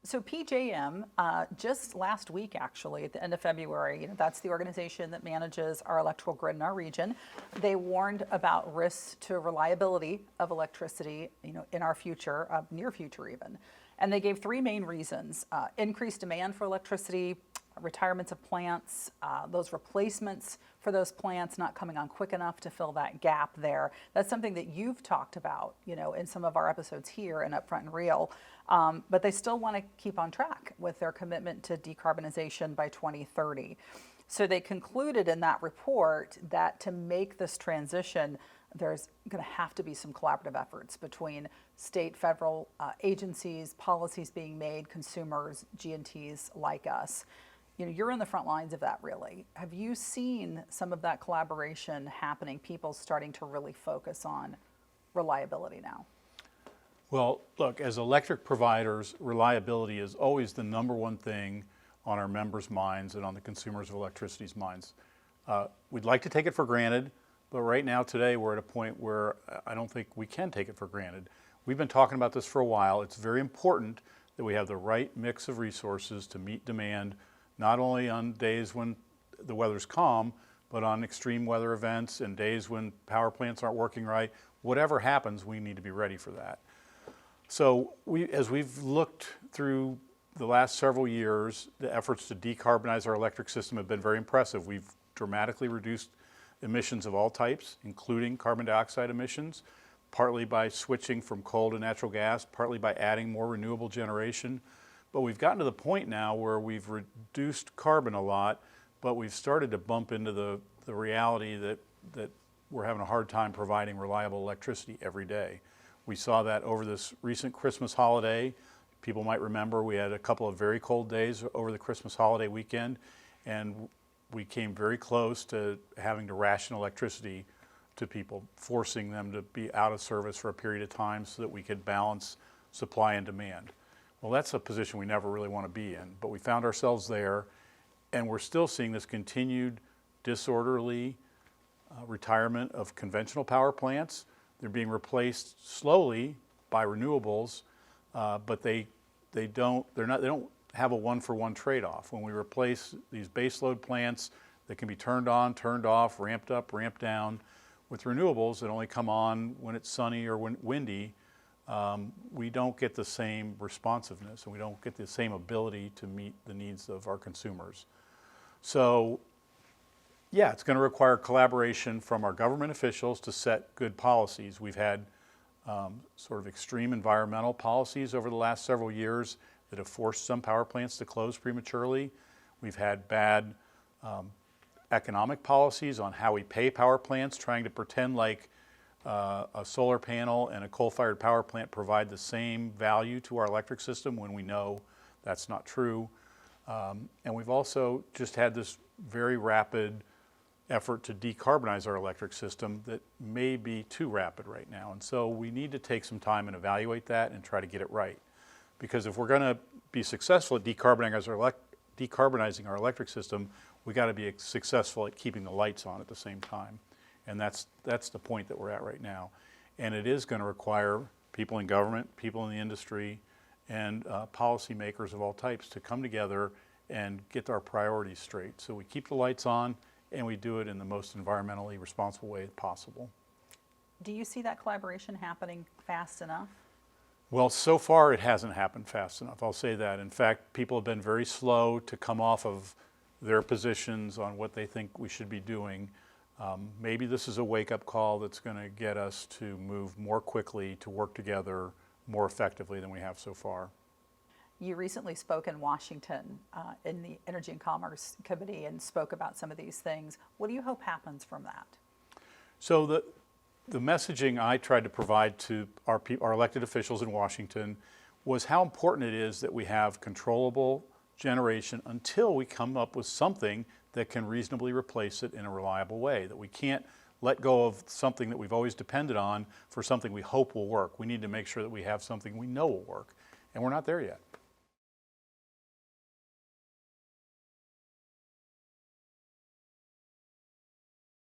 So PJM, just last week, actually, at the end of February, that's the organization that manages our electrical grid in our region. They warned about risks to reliability of electricity, in our future, near future even. And they gave three main reasons: increased demand for electricity, retirements of plants, those replacements for those plants not coming on quick enough to fill that gap there. That's something that you've talked about, in some of our episodes here in Upfront and Real. But they still want to keep on track with their commitment to decarbonization by 2030. So they concluded in that report that to make this transition, there's going to have to be some collaborative efforts between state, federal agencies, policies being made, consumers, G&Ts like us. You're in the front lines of that, really. Have you seen some of that collaboration happening, people starting to really focus on reliability now? Well, look, as electric providers, reliability is always the number one thing on our members' minds and on the consumers of electricity's minds. We'd like to take it for granted, but right now, today, we're at a point where I don't think we can take it for granted. We've been talking about this for a while. It's very important that we have the right mix of resources to meet demand, not only on days when the weather's calm, but on extreme weather events and days when power plants aren't working right. Whatever happens, we need to be ready for that. So as we've looked through the last several years, the efforts to decarbonize our electric system have been very impressive. We've dramatically reduced emissions of all types, including carbon dioxide emissions, partly by switching from coal to natural gas, partly by adding more renewable generation. But we've gotten to the point now where we've reduced carbon a lot, but we've started to bump into the reality that we're having a hard time providing reliable electricity every day. We saw that over this recent Christmas holiday. People might remember we had a couple of very cold days over the Christmas holiday weekend, and we came very close to having to ration electricity to people, forcing them to be out of service for a period of time so that we could balance supply and demand. Well, that's a position we never really want to be in, but we found ourselves there, and we're still seeing this continued disorderly retirement of conventional power plants. They're being replaced slowly by renewables, but they don't have a one-for-one trade-off. When we replace these baseload plants that can be turned on, turned off, ramped up, ramped down, with renewables that only come on when it's sunny or when windy, we don't get the same responsiveness and we don't get the same ability to meet the needs of our consumers. So yeah, it's going to require collaboration from our government officials to set good policies. We've had sort of extreme environmental policies over the last several years that have forced some power plants to close prematurely. We've had bad economic policies on how we pay power plants, trying to pretend like a solar panel and a coal-fired power plant provide the same value to our electric system when we know that's not true. And we've also just had this very rapid effort to decarbonize our electric system that may be too rapid right now. And so we need to take some time and evaluate that and try to get it right. Because if we're going to be successful at decarbonizing our electric system, we got to be successful at keeping the lights on at the same time. And that's the point that we're at right now. And it is going to require people in government, people in the industry, and policymakers of all types to come together and get our priorities straight. So we keep the lights on and we do it in the most environmentally responsible way possible. Do you see that collaboration happening fast enough? Well, so far it hasn't happened fast enough, I'll say that. In fact, people have been very slow to come off of their positions on what they think we should be doing. Maybe this is a wake-up call that's going to get us to move more quickly, to work together more effectively than we have so far. You recently spoke in Washington in the Energy and Commerce Committee and spoke about some of these things. What do you hope happens from that? So the messaging I tried to provide to our elected officials in Washington was how important it is that we have controllable generation until we come up with something that can reasonably replace it in a reliable way, that we can't let go of something that we've always depended on for something we hope will work. We need to make sure that we have something we know will work, and we're not there yet.